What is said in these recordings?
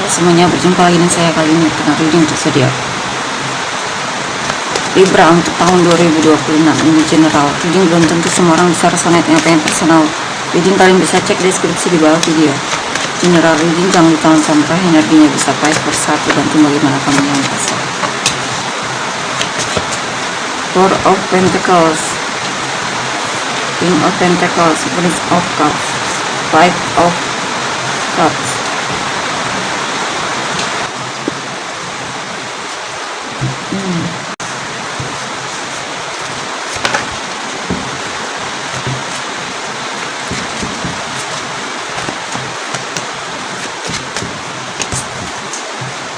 Semuanya, berjumpa lagi dengan saya kali ini tengah reading untuk zodiak Libra untuk tahun 2026. Ini general reading, belum tentu semua orang bisa resonate. Yang pengen personal reading, kalian bisa cek deskripsi di bawah video. General reading jangan ditahan sampai energinya bisa baik bersatu, bantu bagaimana kamu yang merasa. Four of Pentacles, King of Pentacles, Prince of Cups, Five of Cups.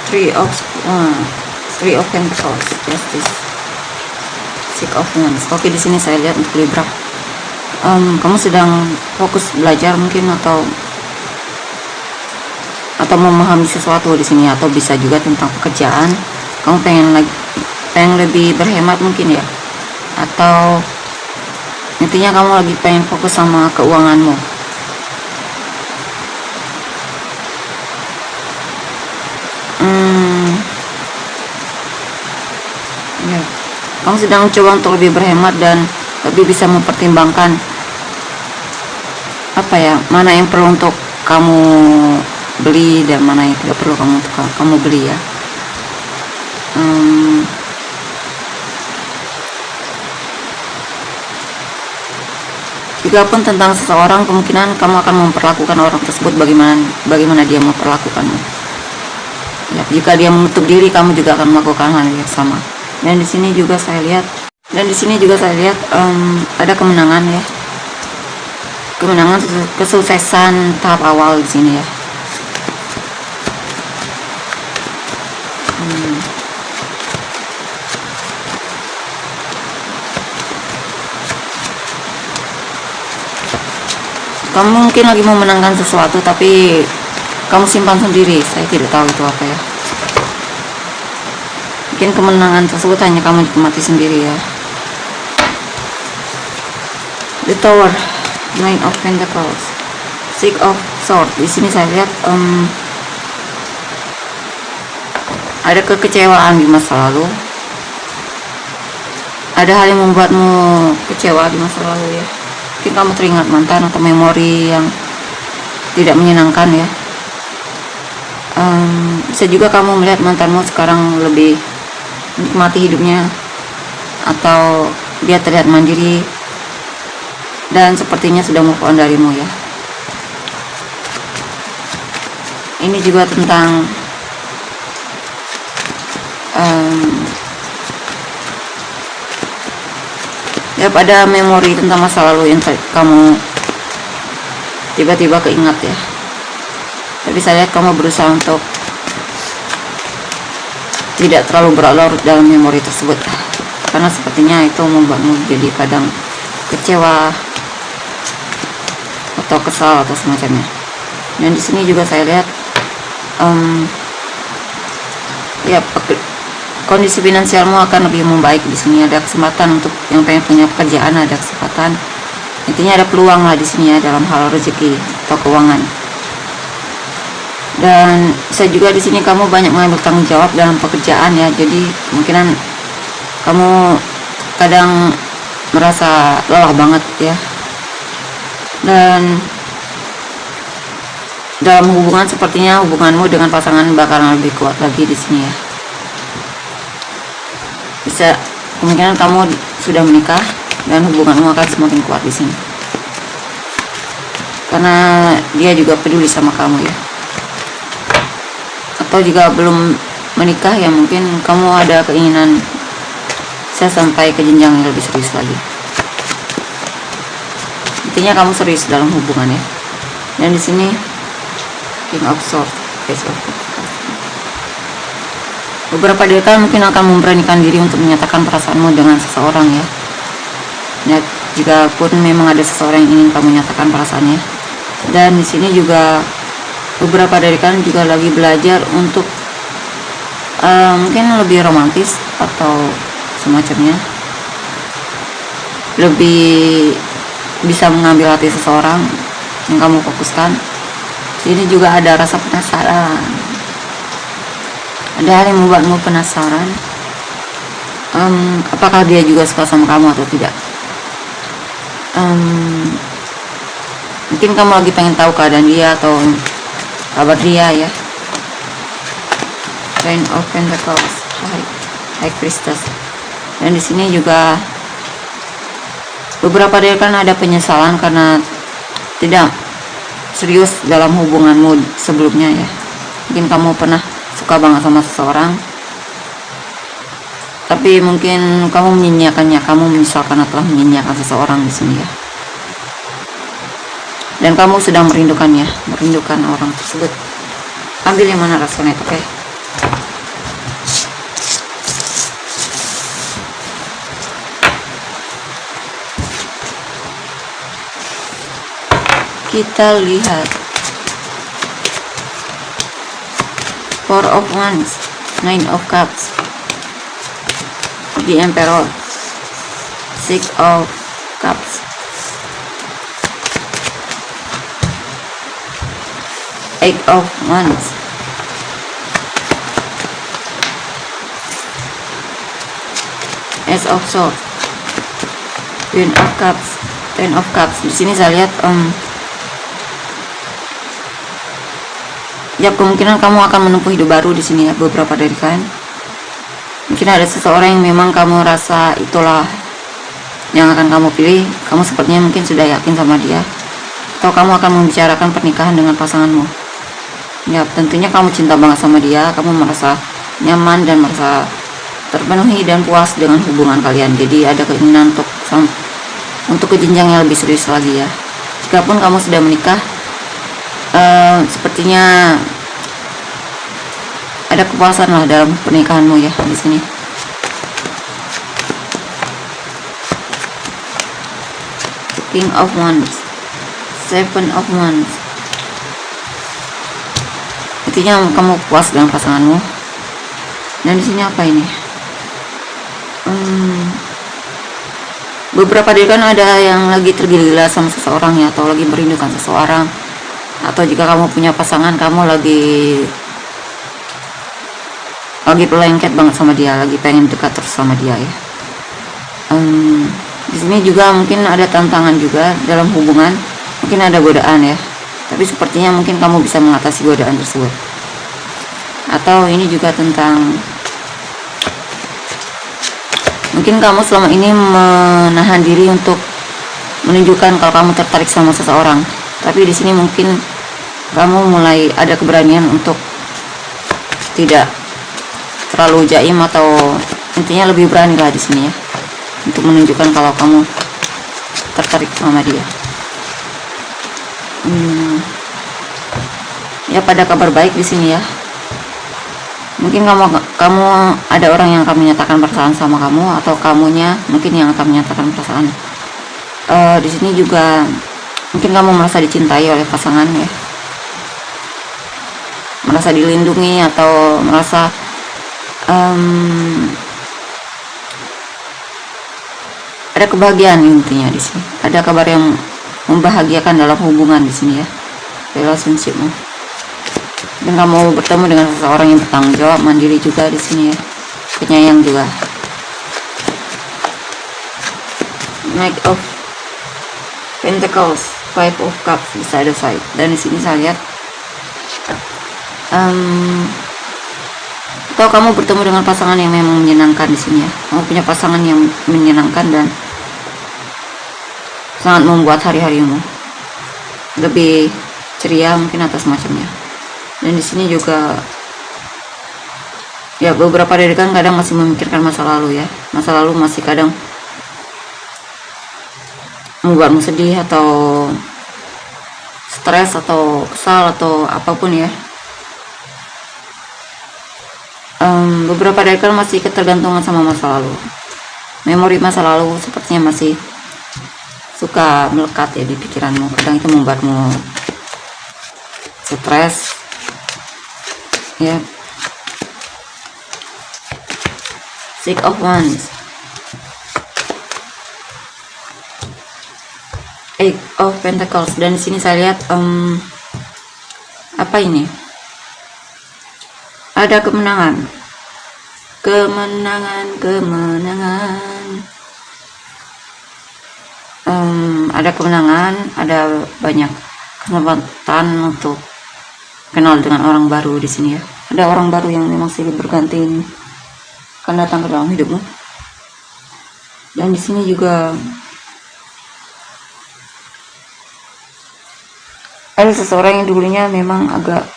Three of Pentacles, Justice, Six of Wands. Oke, di sini saya lihat untuk Libra, kamu sedang fokus belajar mungkin atau memahami sesuatu di sini, atau bisa juga tentang pekerjaan. Kamu pengen lebih berhemat mungkin ya, atau intinya kamu lagi pengen fokus sama keuanganmu. Ya, kamu sedang coba untuk lebih berhemat dan lebih bisa mempertimbangkan apa ya, mana yang perlu untuk kamu beli dan mana yang tidak perlu kamu beli ya. Jika pun tentang seseorang, kemungkinan kamu akan memperlakukan orang tersebut bagaimana dia memperlakukanmu. Ya, jika dia menutup diri, kamu juga akan melakukan hal yang sama. Dan di sini juga saya lihat, ada kemenangan ya, kemenangan, kesuksesan tahap awal di sini ya. Kamu mungkin lagi memenangkan sesuatu, tapi kamu simpan sendiri. Saya tidak tahu itu apa ya. Mungkin kemenangan tersebut hanya kamu nikmati sendiri ya. The Tower, Nine of Pentacles, Six of Swords. Di sini saya lihat ada kekecewaan di masa lalu. Ada hal yang membuatmu kecewa di masa lalu ya. Mungkin kamu teringat mantan atau memori yang tidak menyenangkan ya. Bisa juga kamu melihat mantanmu sekarang lebih menikmati hidupnya, atau dia terlihat mandiri dan sepertinya sudah move on darimu ya. Ini juga tentang ya, pada memori tentang masa lalu yang kamu tiba-tiba keingat ya. Tapi saya lihat kamu berusaha untuk tidak terlalu berlarut dalam memori tersebut, karena sepertinya itu membuatmu jadi kadang kecewa atau kesal atau semacamnya. Dan di sini juga saya lihat ya, kondisi finansialmu akan lebih membaik. Di sini ada kesempatan untuk yang pengen punya pekerjaan, ada kesempatan, intinya ada peluang lah di sini ya dalam hal rezeki atau keuangan. Dan bisa juga di sini kamu banyak mengambil tanggung jawab dalam pekerjaan ya. Jadi kemungkinan kamu kadang merasa lelah banget ya. Dan dalam hubungan, sepertinya hubunganmu dengan pasangan bakalan lebih kuat lagi di sini ya. Bisa kemungkinan kamu sudah menikah dan hubunganmu akan semakin kuat di sini, karena dia juga peduli sama kamu ya. Atau jika belum menikah ya, mungkin kamu ada keinginan saya sampai ke jenjang yang lebih serius lagi. Intinya kamu serius dalam hubungan ya. Dan di sini King of Swords, Page of Pentacles. Beberapa dari kalian mungkin akan memberanikan diri untuk menyatakan perasaanmu dengan seseorang ya. Ya, jika pun memang ada seseorang yang ingin kamu nyatakan perasaannya. Dan di sini juga beberapa dari kalian juga lagi belajar untuk mungkin lebih romantis atau semacamnya, lebih bisa mengambil hati seseorang yang kamu fokuskan. Sini juga ada rasa penasaran. Ada hal yang membuatmu penasaran. Apakah dia juga suka sama kamu atau tidak? Mungkin kamu lagi pengen tahu keadaan dia atau kabar dia ya. Queen of Pentacles, High Priestess. Dan di sini juga beberapa dari kan ada penyesalan karena tidak serius dalam hubunganmu sebelumnya ya. Mungkin kamu pernah suka banget sama seseorang, tapi mungkin kamu menyanyiakannya, kamu menyesalkan telah menyanyiakan seseorang di sini ya. Dan kamu sedang merindukannya, merindukan orang tersebut. Ambil yang mana resonate, oke? Kita lihat Four of Wands, Nine of Cups, The Emperor, Six of Cups, Eight of Wands, Ace of Swords, Queen of Cups, Ten of Cups. Di sini saya lihat ya, kemungkinan kamu akan menempuh hidup baru di sini ya, beberapa dari kalian. Mungkin ada seseorang yang memang kamu rasa itulah yang akan kamu pilih. Kamu sepertinya mungkin sudah yakin sama dia, atau kamu akan membicarakan pernikahan dengan pasanganmu. Ya, tentunya kamu cinta banget sama dia, kamu merasa nyaman dan merasa terpenuhi dan puas dengan hubungan kalian. Jadi ada keinginan untuk ke jenjang yang lebih serius lagi ya. Jikapun kamu sudah menikah, sepertinya ada kepuasan lah dalam pernikahanmu ya di sini. King of Wands, Seven of Wands. Intinya kamu puas dengan pasanganmu. Dan di sini apa ini? Beberapa dari kan ada yang lagi tergila-gila sama seseorang ya, atau lagi merindukan seseorang. Atau jika kamu punya pasangan, kamu lagi lengket banget sama dia, lagi pengen dekat terus sama dia ya. Di sini juga mungkin ada tantangan juga dalam hubungan, mungkin ada godaan ya. Tapi sepertinya mungkin kamu bisa mengatasi godaan tersebut. Atau ini juga tentang mungkin kamu selama ini menahan diri untuk menunjukkan kalau kamu tertarik sama seseorang. Tapi di sini mungkin kamu mulai ada keberanian untuk tidak terlalu jaim, atau intinya lebih berani lah di sini ya, untuk menunjukkan kalau kamu tertarik sama dia. Ya, pada kabar baik di sini ya. Mungkin kamu ada orang yang akan menyatakan perasaan sama kamu, atau kamunya mungkin yang akan menyatakan perasaan. Di sini juga mungkin kamu merasa dicintai oleh pasangan ya, merasa dilindungi, atau merasa ada kebahagiaan. Intinya di sini ada kabar yang membahagiakan dalam hubungan di sini ya, relationshipmu. Dan kamu bertemu dengan seseorang yang bertanggung jawab, mandiri juga di sini ya, penyayang juga. Knight of Pentacles, Five of Cups di side side. Dan di sini saya lihat atau kamu bertemu dengan pasangan yang memang menyenangkan di sini ya. Kamu punya pasangan yang menyenangkan dan sangat membuat hari-harimu lebih ceria mungkin atas macamnya. Dan di sini juga ya, beberapa dari kan kadang masih memikirkan masa lalu ya. Masa lalu masih kadang membuatmu sedih atau stres atau kesal atau apapun ya. Beberapa dari kan masih ketergantungan sama masa lalu. Memori masa lalu sepertinya masih suka melekat ya di pikiranmu. Kadang itu membuatmu stres ya. Six of Wands, Eight of Pentacles. Dan di sini saya lihat apa ini? Ada kemenangan. kemenangan. Ada kemenangan, ada banyak kesempatan untuk kenal dengan orang baru di sini ya. Ada orang baru yang memang silih berganti ini akan datang ke dalam hidupmu. Dan di sini juga ada seseorang yang dulunya memang agak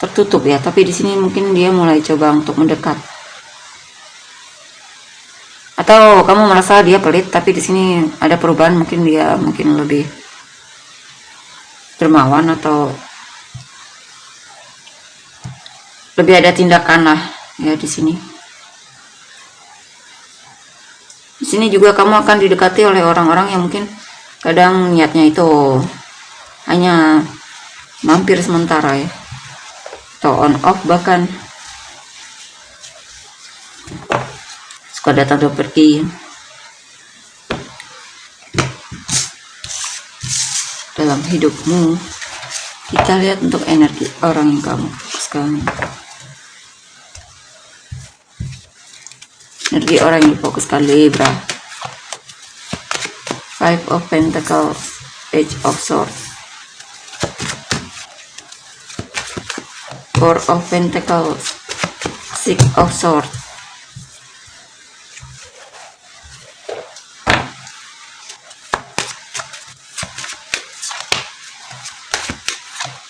tertutup ya, tapi di sini mungkin dia mulai coba untuk mendekat. Atau kamu merasa dia pelit, tapi di sini ada perubahan, mungkin dia lebih dermawan atau lebih ada tindakan lah ya di sini. Di sini juga kamu akan didekati oleh orang-orang yang mungkin kadang niatnya itu hanya mampir sementara ya, atau on off, bahkan suka datang dan pergi dalam hidupmu. Kita lihat untuk energi orang yang kamu fokuskan. Energi orang yang difokuskan Libra. Five of Pentacles, Page of Swords, Four of Pentacles, Six of Swords,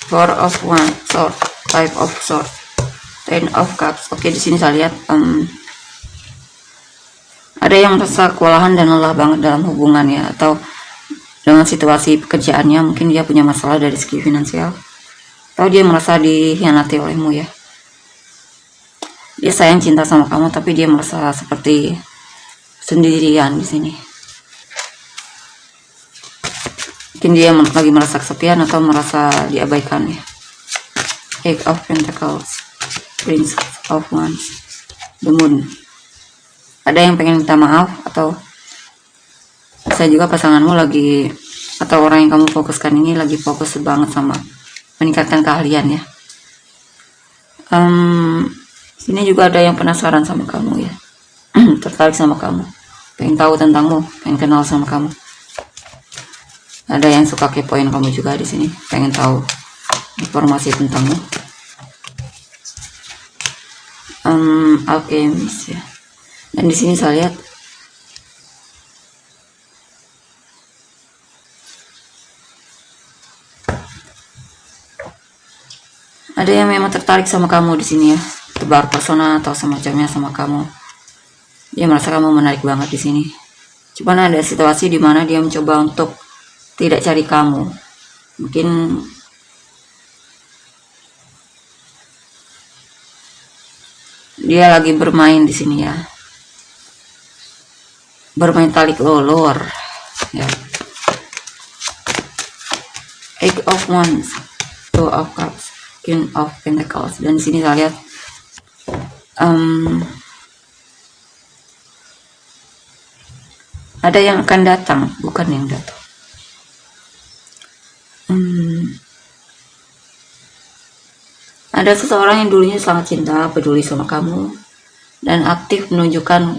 Four of One Sword, Five of Sword, Ten of Cups. Oke, di sini saya lihat ada yang merasa kewalahan dan lelah banget dalam hubungannya atau dengan situasi pekerjaannya. Mungkin dia punya masalah dari segi finansial, atau dia merasa dikhianati olehmu ya. Dia sayang cinta sama kamu, tapi dia merasa seperti sendirian di sini. Mungkin dia lagi merasa kesepian atau merasa diabaikan ya. Eight of Pentacles, Prince of Wands, The Moon. Ada yang pengen minta maaf, atau bisa juga pasanganmu lagi, atau orang yang kamu fokuskan ini lagi fokus banget sama meningkatkan keahlian ya. Sini juga ada yang penasaran sama kamu ya. Tertarik sama kamu, pengen tahu tentangmu, pengen kenal sama kamu. Ada yang suka kepoin kamu juga di sini, pengen tahu informasi tentangmu. Alchemist ya. Dan di sini saya lihat ada yang memang tertarik sama kamu di sini ya, tebar persona atau semacamnya sama kamu. Dia merasa kamu menarik banget di sini. Cuman ada situasi di mana dia mencoba untuk tidak cari kamu. Mungkin dia lagi bermain di sini ya, bermain tarik ulur ya. Eight of Wands, Two of Cups, King of Pentacles. Dan di sini saya lihat ada yang akan datang, bukan yang datang. Ada seseorang yang dulunya sangat cinta, peduli sama kamu, dan aktif menunjukkan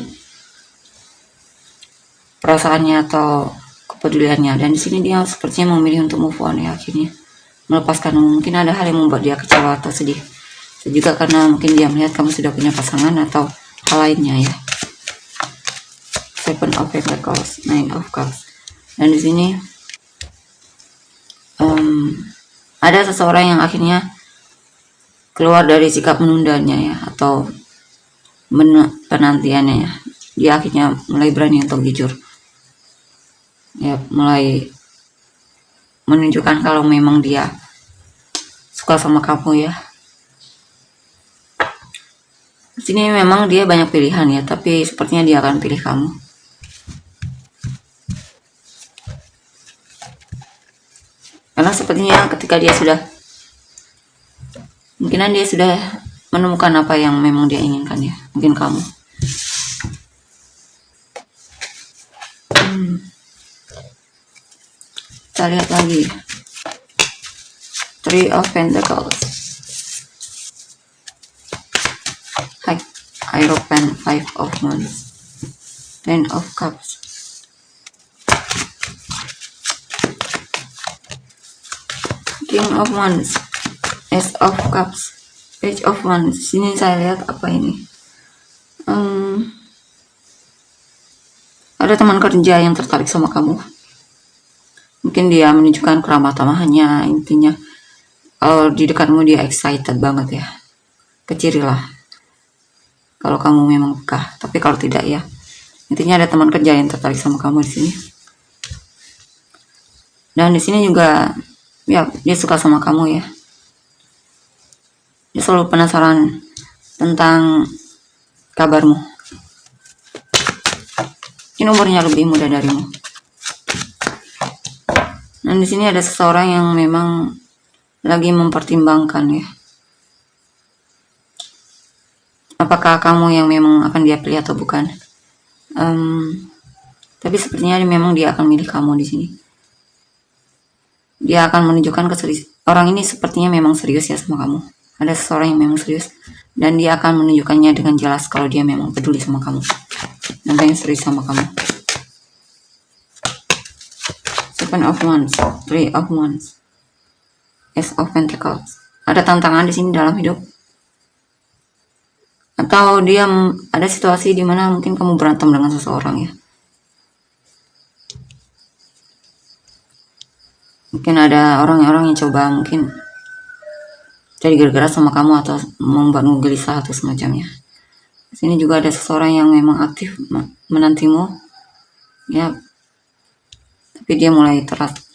perasaannya atau kepeduliannya. Dan di sini dia sepertinya memilih untuk move on ya, akhirnya melepaskan. Mungkin ada hal yang membuat dia kecewa atau sedih. Juga karena mungkin dia melihat kamu sudah punya pasangan atau hal lainnya ya. Seven of Pentacles, Nine of Cups. Dan di sini ada seseorang yang akhirnya keluar dari sikap menundanya ya, atau penantiannya ya. Dia akhirnya mulai berani untuk jujur ya, mulai menunjukkan kalau memang dia suka sama kamu ya. Di sini memang dia banyak pilihan ya, tapi sepertinya dia akan pilih kamu. Karena sepertinya ketika dia sudah, mungkinan dia sudah menemukan apa yang memang dia inginkan ya, mungkin kamu. Kita lihat lagi Three of Pentacles, High Hierophant, Five of Wands, Ten of Cups, King of Wands, Ace of Cups, Page of Wands. Sini saya lihat apa ini? Ada teman kerja yang tertarik sama kamu. Mungkin dia menunjukkan keramah tamahannya, intinya di dekatmu dia excited banget ya. Kecirilah kalau kamu memang peka, tapi kalau tidak ya, intinya ada teman kerja yang tertarik sama kamu di sini. Dan di sini juga ya dia suka sama kamu ya. Dia selalu penasaran tentang kabarmu. Ini umurnya lebih muda darimu. Dan di sini ada seseorang yang memang lagi mempertimbangkan ya. Apakah kamu yang memang akan dia pilih atau bukan? Tapi sepertinya memang dia akan milih kamu di sini. Dia akan menunjukkan orang ini sepertinya memang serius ya sama kamu. Ada seseorang yang memang serius dan dia akan menunjukkannya dengan jelas kalau dia memang peduli sama kamu dan pengen serius sama kamu. Seven of Wands, Three of Wands, Ace of Pentacles. Ada tantangan di sini dalam hidup. Atau dia ada situasi di mana mungkin kamu berantem dengan seseorang ya. Mungkin ada orang-orang yang coba mungkin jadi gara-gara sama kamu atau membuatmu gelisah atau semacamnya. Di sini juga ada seseorang yang memang aktif menantimu ya, tapi dia mulai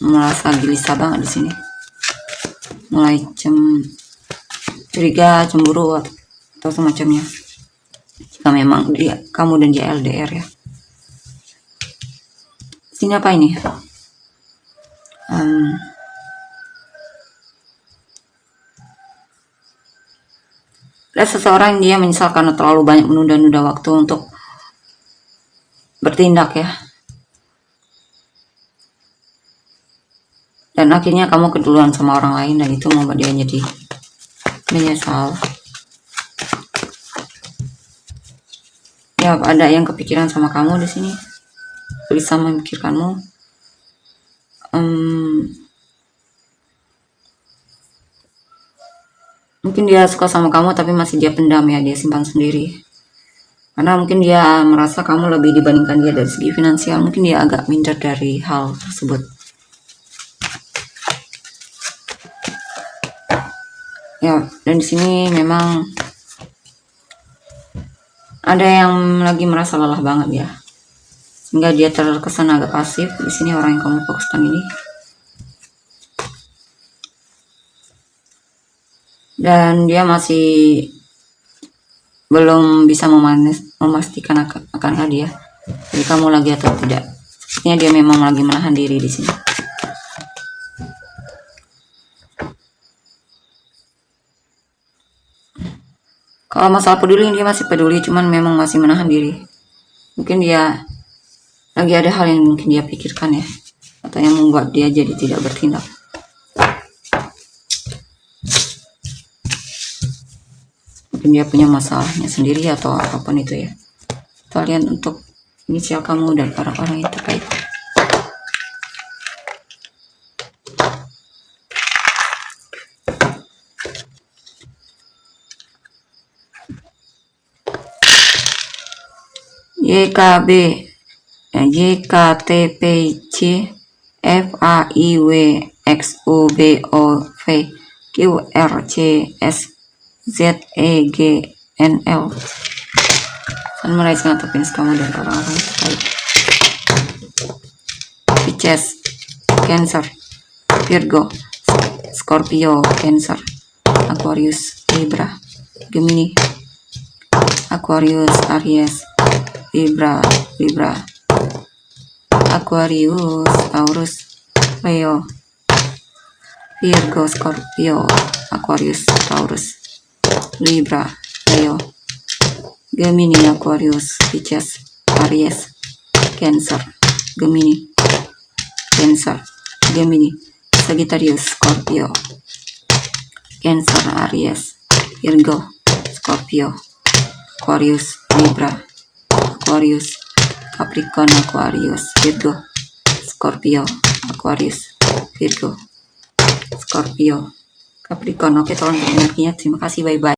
merasa gelisah banget di sini, mulai curiga, cemburu atau semacamnya. Jika memang kamu dan dia LDR ya. Sini apa ini? Ada seseorang dia menyesal karena terlalu banyak menunda-nunda waktu untuk bertindak ya. Dan akhirnya kamu keduluan sama orang lain dan itu membuat dia jadi menyesal. Ya, ada yang kepikiran sama kamu di sini, bisa memikirkanmu. Mungkin dia suka sama kamu tapi masih dia pendam ya, dia simpan sendiri. Karena mungkin dia merasa kamu lebih dibandingkan dia dari segi finansial, mungkin dia agak minder dari hal tersebut. Ya, dan di sini memang ada yang lagi merasa lelah banget ya, sehingga dia terkesan agak pasif. Di sini orang yang kamu fokuskan ini, dan dia masih belum bisa memastikan akan hadiah jadi kamu lagi atau tidak. Sepertinya dia memang lagi menahan diri di sini. Kalau masalah peduli, dia masih peduli, cuman memang masih menahan diri. Mungkin dia lagi ada hal yang mungkin dia pikirkan ya, atau yang membuat dia jadi tidak bertindak. Mungkin dia punya masalahnya sendiri atau apapun itu ya. Kalian untuk inisial kamu dan orang-orang yang terkait. YKB, YKTPC, FAIWXUBOV, QRCS, ZEGNL. Dan meraihkan atau finish kamu dan orang-orang terkait. Pisces, Cancer, Virgo, Scorpio, Cancer, Aquarius, Libra, Gemini, Aquarius, Aries, Libra, Aquarius, Taurus, Leo, Virgo, Scorpio, Aquarius, Taurus, Libra, Leo, Gemini, Aquarius, Pisces, Aries, Cancer, Gemini, Cancer, Gemini, Sagittarius, Scorpio, Cancer, Aries, Virgo, Scorpio, Aquarius, Libra, Aquarius, Capricorn, Aquarius, Virgo, Scorpio, Aquarius, Virgo, Scorpio, Capricorn. Oke, tolong energinya. Terima kasih, bye-bye.